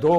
2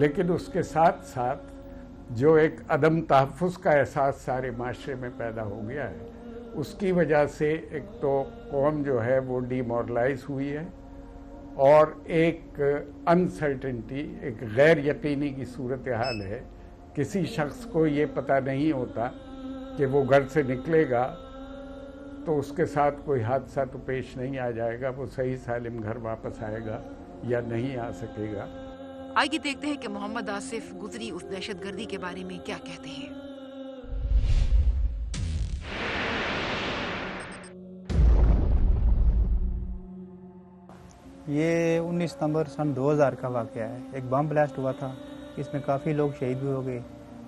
لیکن اس کے ساتھ ساتھ جو ایک عدم تحفظ کا احساس سارے معاشرے میں پیدا ہو گیا ہے، اس کی وجہ سے ایک تو قوم جو ہے وہ ڈی مورلائز ہوئی ہے، اور ایک انسرٹنٹی، ایک غیر یقینی کی صورتحال ہے. کسی شخص کو یہ پتہ نہیں ہوتا کہ وہ گھر سے نکلے گا تو اس کے ساتھ کوئی حادثہ تو پیش نہیں آ جائے گا، وہ صحیح سالم گھر واپس آئے گا یا نہیں آ سکے گا. آئیے دیکھتے ہیں کہ محمد آصف گزری اس دہشت گردی کے بارے میں کیا کہتے ہیں. یہ 19 ستمبر سن 2000 کا واقعہ ہے. ایک بم بلاسٹ ہوا تھا، اس میں کافی لوگ شہید بھی ہو گئے،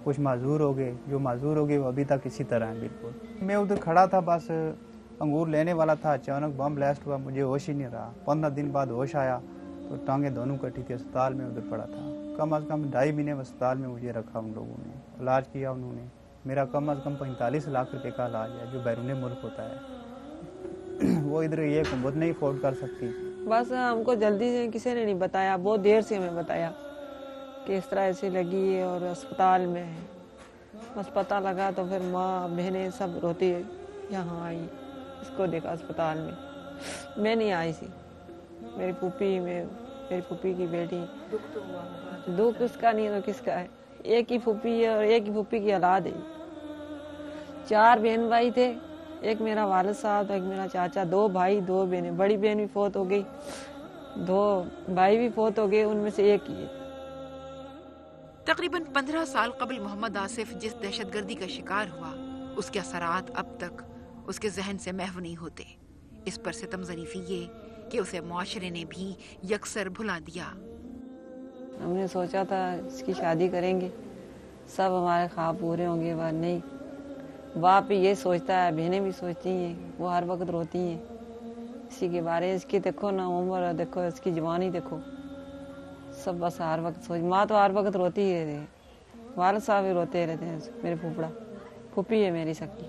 کچھ معذور ہو گئے. جو معذور ہو گئے وہ ابھی تک اسی طرح ہیں بالکل. میں ادھر کھڑا تھا، بس انگور لینے والا تھا، اچانک بم بلاسٹ ہوا، مجھے ہوش ہی نہیں رہا. 15 دن بعد ہوش آیا تو ٹانگیں دونوں کٹی تھی، اسپتال میں ادھر پڑا تھا. کم از کم 2.5 مہینے اسپتال میں مجھے رکھا ان لوگوں نے، علاج کیا انہوں نے. میرا کم از کم 45 لاکھ روپے کا علاج ہے جو بیرون ملک ہوتا ہے، وہ ادھر یہ حکومت نہیں افورڈ کر سکتی. بس ہم کو جلدی سے کسی نے نہیں بتایا، بہت دیر سے ہمیں بتایا کہ اس طرح ایسے لگی ہے اور اسپتال میں ہے. بس پتہ لگا تو پھر ماں بہنیں سب روتی یہاں آئی، اس کو دیکھا اسپتال میں. میں نہیں آئی تھی، میری پھوپھی کی بیٹی. دکھ اس کا نہیں تو کس کا ہے؟ ایک ہی پھوپھی ہے اور ایک ہی پھوپھی کی اولاد ہے. 4 بہن بھائی تھے، ایک میرا والد صاحب، ایک میرا چاچا، 2 بھائی 2 بہنیں. بڑی بہن بھی فوت ہو گئی، 2 بھائی بھی فوت ہو گئے، ان میں سے ایک ہی ہے. تقریباً 15 سال قبل محمد آصف جس دہشت گردی کا شکار ہوا، اس کے اثرات اب تک اس کے ذہن سے محو نہیں ہوتے. اس پر ستم ظریفی یہ کہ اسے معاشرے نے بھی یکسر بھلا دیا. ہم نے سوچا تھا اس کی شادی کریں گے، سب ہمارے خواب پورے ہوں گے، بات نہیں. باپ بھی یہ سوچتا ہے، بہنیں بھی سوچتی ہیں، وہ ہر وقت روتی ہیں اسی کے بارے. اس کی دیکھو نا عمر، دیکھو اس کی جوانی، دیکھو سب بس ہر وقت سوچ. ماں تو ہر وقت روتی ہی رہتی ہے، والد صاحب بھی روتے رہتے ہیں. میرے پھوپھی ہے میری سکی،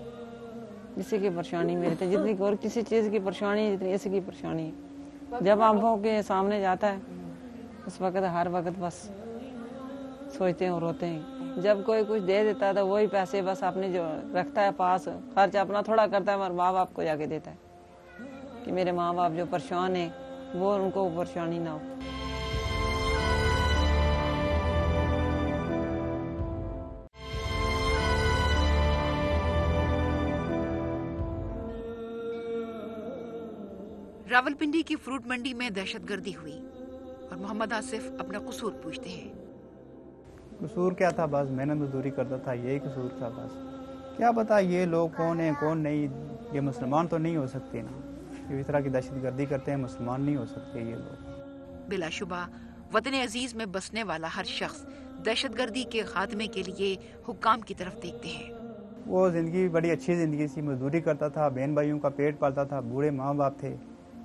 اسی کی پریشانی میں رہتے، جتنی اور کسی چیز کی پریشانی ہے جتنی اسی کی پریشانی ہے. جب آنکھوں کے سامنے جاتا ہے اس وقت ہر وقت بس سوچتے ہیں اور روتے ہیں. جب کوئی کچھ دے دیتا ہے تو وہی پیسے بس اپنے جو رکھتا ہے پاس، خرچ اپنا تھوڑا کرتا ہے اور ماں باپ کو جا کے دیتا ہے کہ میرے ماں باپ جو پریشان ہیں وہ ان کو پریشانی نہ ہو. راولپنڈی کی فروٹ منڈی میں دہشت گردی ہوئی اور محمد آصف اپنا قصور پوچھتے ہیں. قصور کیا تھا؟ بس محنت مزدوری کرتا تھا، یہی قصور تھا. بس کیا پتا یہ لوگ کون ہیں کون نہیں. یہ مسلمان تو نہیں ہو سکتے نا، یہ اس طرح کی دہشت گردی کرتے ہیں، مسلمان نہیں ہو سکتے یہ لوگ. بلا شبہ وطن عزیز میں بسنے والا ہر شخص دہشت گردی کے خاتمے کے لیے حکام کی طرف دیکھتے ہیں. وہ زندگی بڑی اچھی زندگی تھی، مزدوری کرتا تھا، بہن بھائیوں کا پیٹ پالتا تھا، بوڑھے ماں باپ تھے.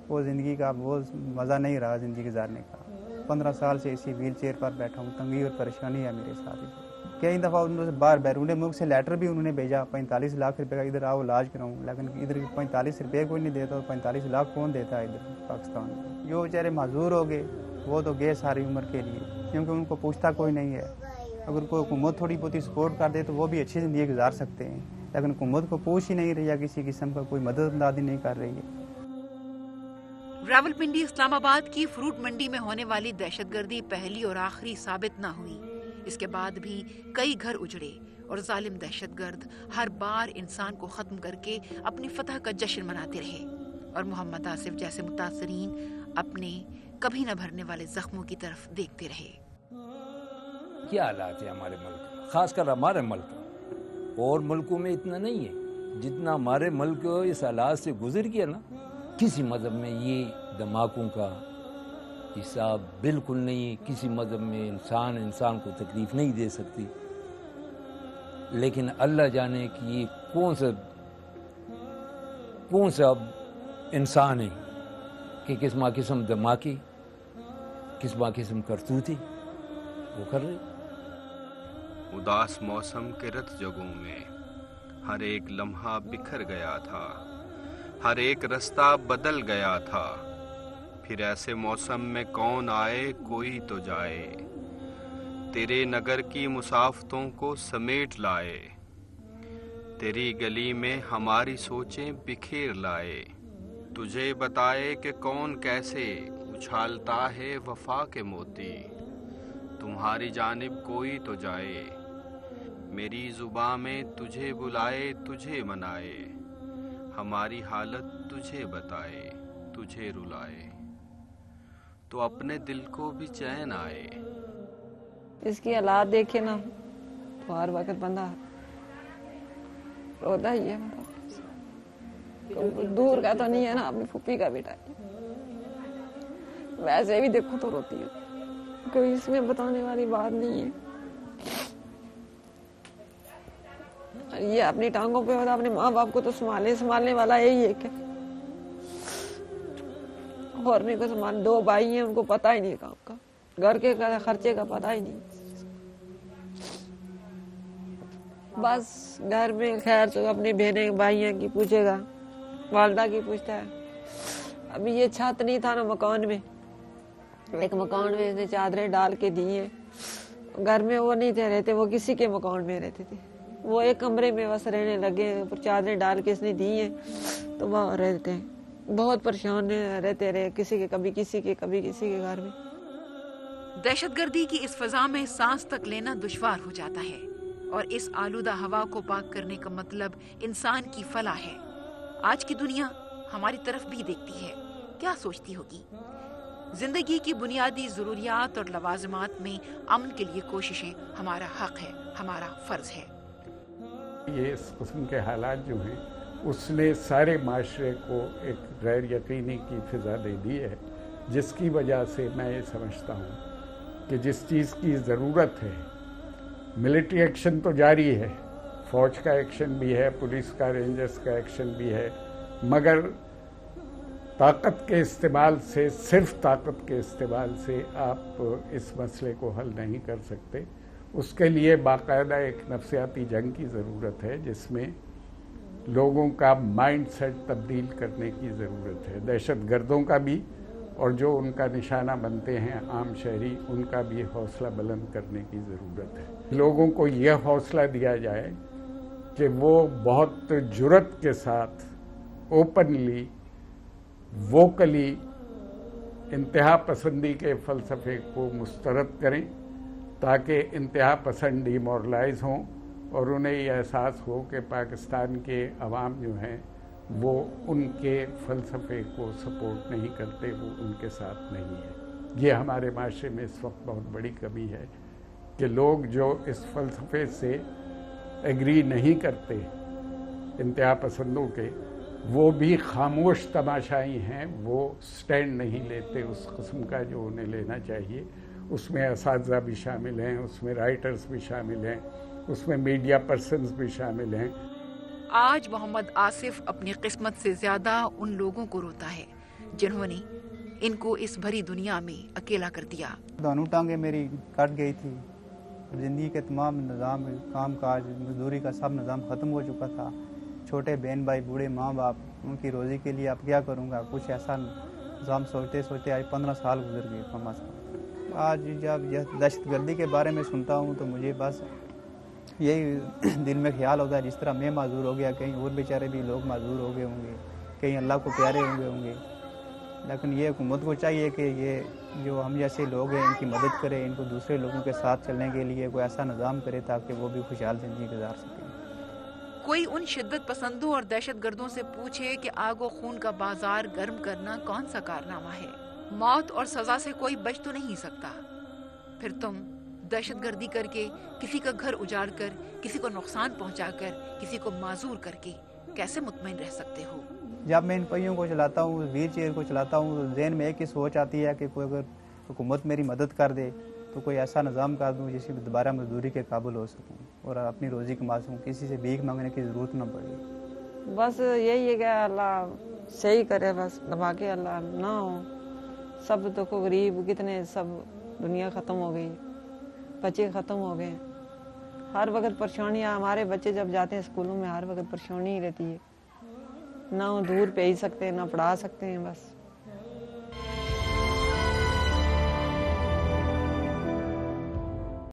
وہ زندگی کا وہ مزہ نہیں رہا زندگی گزارنے کا. 15 سال سے اسی ویل چیئر پر بیٹھا ہوں، تنگی اور پریشانی ہے میرے ساتھ. کئی دفعہ انہوں نے باہر بیرون ملک سے لیٹر بھی انہوں نے بھیجا 45 لاکھ روپے کا، ادھر آؤ علاج کراؤں، لیکن ادھر 45 روپے کوئی نہیں دیتا. 45 لاکھ کون دیتا ہے ادھر پاکستان میں؟ جو بیچارے معذور ہو گئے وہ تو گئے ساری عمر کے لیے، کیونکہ ان کو پوچھتا کوئی نہیں ہے. اگر کوئی حکومت تھوڑی بہت سپورٹ کر دے تو وہ بھی اچھی زندگی گزار سکتے ہیں، لیکن حکومت کو پوچھ ہی نہیں رہی ہے، کسی قسم کا کوئی مدد امدادی نہیں کر رہی ہے. راولپنڈی اسلام آباد کی فروٹ منڈی میں ہونے والی دہشت گردی پہلی اور آخری ثابت نہ ہوئی. اس کے بعد بھی کئی گھر اجڑے اور ظالم دہشت گرد ہر بار انسان کو ختم کر کے اپنی فتح کا جشن مناتے رہے اور محمد آصف جیسے متاثرین اپنے کبھی نہ بھرنے والے زخموں کی طرف دیکھتے رہے. کیا حالات ہے ہمارے ملک، خاص کر ہمارے ملک، اور ملکوں میں اتنا نہیں ہے جتنا ہمارے ملک اس حالات سے گزر گیا نا. کسی مذہب میں یہ دھماکوں کا حساب بالکل نہیں ہے. کسی مذہب میں انسان کو تکلیف نہیں دے سکتی، لیکن اللہ جانے کہ یہ کون سا انسان ہے کہ قسم دھماکے، قسم کرتوتے وہ کر رہے. اداس موسم کے رت جگہوں میں ہر ایک لمحہ بکھر گیا تھا، ہر ایک رستہ بدل گیا تھا. پھر ایسے موسم میں کون آئے کوئی تو جائے، تیرے نگر کی مسافتوں کو سمیٹ لائے، تیری گلی میں ہماری سوچیں بکھیر لائے، تجھے بتائے کہ کون کیسے اچھالتا ہے وفا کے موتی، تمہاری جانب کوئی تو جائے، میری زباں میں تجھے بلائے تجھے منائے، ہماری حالت تجھے بتائے تجھے رلائے، تو اپنے دل کو بھی چین آئے۔ اس کی حالات دیکھے نا تو ہر وقت بندہ روتا ہی ہے، دور کا تو نہیں ہے نا، اپنی پھوپھی کا بیٹا ہے، ویسے بھی دیکھو تو روتی ہے، کوئی اس میں بتانے والی بات نہیں ہے۔ یہ اپنی ٹانگوں پہ ہوتا، اپنے ماں باپ کو تو سنبھالنے والا یہی ہے کہ اور میرے کو سنبھال، 2 بھائی ہیں، ان کو پتہ ہی نہیں کام کا، گھر کے خرچے کا پتہ ہی نہیں، بس گھر میں خیر تو اپنی بہنیں بھائیوں کی پوچھے گا، والدہ کی پوچھتا ہے۔ ابھی یہ چھت نہیں تھا نا مکان میں، ایک مکان میں اس نے چادریں ڈال کے دی ہیں، گھر میں وہ نہیں تھے رہتے، وہ کسی کے مکان میں رہتے تھے، وہ ایک کمرے میں بس رہنے لگے، اوپر چادریں ڈال کے اس نے دی ہیں تو وہاں رہتے ہیں، بہت پریشان رہتے رہے، کسی کے کبھی کسی کے کبھی کسی کے گھر میں۔ دہشت گردی کی اس فضا میں سانس تک لینا دشوار ہو جاتا ہے، اور اس آلودہ ہوا کو پاک کرنے کا مطلب انسان کی فلاح ہے۔ آج کی دنیا ہماری طرف بھی دیکھتی ہے، کیا سوچتی ہوگی؟ زندگی کی بنیادی ضروریات اور لوازمات میں امن کے لیے کوششیں ہمارا حق ہے، ہمارا فرض ہے۔ یہ اس قسم کے حالات جو ہیں اس نے سارے معاشرے کو ایک غیر یقینی کی فضا دے دی ہے، جس کی وجہ سے میں یہ سمجھتا ہوں کہ جس چیز کی ضرورت ہے، ملٹری ایکشن تو جاری ہے، فوج کا ایکشن بھی ہے، پولیس کا، رینجرز کا ایکشن بھی ہے، مگر طاقت کے استعمال سے، صرف طاقت کے استعمال سے آپ اس مسئلے کو حل نہیں کر سکتے۔ اس کے لیے باقاعدہ ایک نفسیاتی جنگ کی ضرورت ہے، جس میں لوگوں کا مائنڈ سیٹ تبدیل کرنے کی ضرورت ہے، دہشت گردوں کا بھی، اور جو ان کا نشانہ بنتے ہیں عام شہری، ان کا بھی حوصلہ بلند کرنے کی ضرورت ہے۔ لوگوں کو یہ حوصلہ دیا جائے کہ وہ بہت جرأت کے ساتھ، اوپنلی، ووکلی انتہا پسندی کے فلسفے کو مسترد کریں، تاکہ انتہا پسند ڈیمورلائز ہوں اور انہیں یہ احساس ہو کہ پاکستان کے عوام جو ہیں وہ ان کے فلسفے کو سپورٹ نہیں کرتے، وہ ان کے ساتھ نہیں ہے۔ یہ ہمارے معاشرے میں اس وقت بہت بڑی کمی ہے کہ لوگ جو اس فلسفے سے ایگری نہیں کرتے انتہا پسندوں کے، وہ بھی خاموش تماشائی ہیں، وہ سٹینڈ نہیں لیتے اس قسم کا جو انہیں لینا چاہیے۔ اس میں اساتذہ بھی شامل ہیں، اس میں رائٹرز بھی شامل ہیں، اس میں میڈیا پرسنز بھی شامل ہیں۔ آج محمد آصف اپنی قسمت سے زیادہ ان لوگوں کو روتا ہے جنہوں نے ان کو اس بھری دنیا میں اکیلا کر دیا۔ دونوں ٹانگیں میری کٹ گئی تھی، زندگی کے تمام نظام، کام کاج، مزدوری کا سب نظام ختم ہو چکا تھا، چھوٹے بہن بھائی، بوڑھے ماں باپ، ان کی روزی کے لیے اب کیا کروں گا، کچھ ایسا نظام سوچتے سوچتے آج 15 سال گزر گئے کم از کم۔ آج جب یہ دہشت گردی کے بارے میں سنتا ہوں تو مجھے بس یہی دل میں خیال ہوتا ہے، جس طرح میں معذور ہو گیا، کہیں اور بیچارے بھی لوگ معذور ہو گئے ہوں گے، کہیں اللہ کو پیارے ہوں گے۔ لیکن یہ حکومت کو چاہیے کہ یہ جو ہم جیسے لوگ ہیں ان کی مدد کرے، ان کو دوسرے لوگوں کے ساتھ چلنے کے لیے کوئی ایسا نظام کرے تاکہ وہ بھی خوشحال زندگی گزار سکیں۔ کوئی ان شدت پسندوں اور دہشت گردوں سے پوچھے کہ آگ و خون کا بازار گرم کرنا کون سا کارنامہ ہے؟ موت اور سزا سے کوئی بچ تو نہیں سکتا، پھر تم دہشت گردی کر کے، کسی کا گھر اجاڑ کر، کسی کو نقصان پہنچا کر، کسی کو معذور کر کے کیسے مطمئن رہ سکتے ہو؟ جب میں ان پہیوں کو چلاتا ہوں، ویل چیئر کو چلاتا ہوں، تو ذہن میں ایک ہی سوچ آتی ہے کہ کوئی اگر حکومت میری مدد کر دے تو کوئی ایسا نظام کر دوں جس میں دوبارہ مزدوری کے قابل ہو سکوں اور اپنی روزی کما سکوں، کسی سے بھیک مانگنے کی ضرورت نہ پڑے۔ بس یہی ہے کہ اللہ صحیح کرے، بس دبا کے اللہ نہ ہو۔ سب تو کو غریب کتنے، سب دنیا ختم ہو گئی، بچے ختم ہو گئے، ہر وقت پریشانیاں۔ ہمارے بچے جب جاتے ہیں اسکولوں میں ہر وقت پریشانی ہی رہتی ہے، نہ دور بھیج سکتے نہ پڑھا سکتے ہیں، بس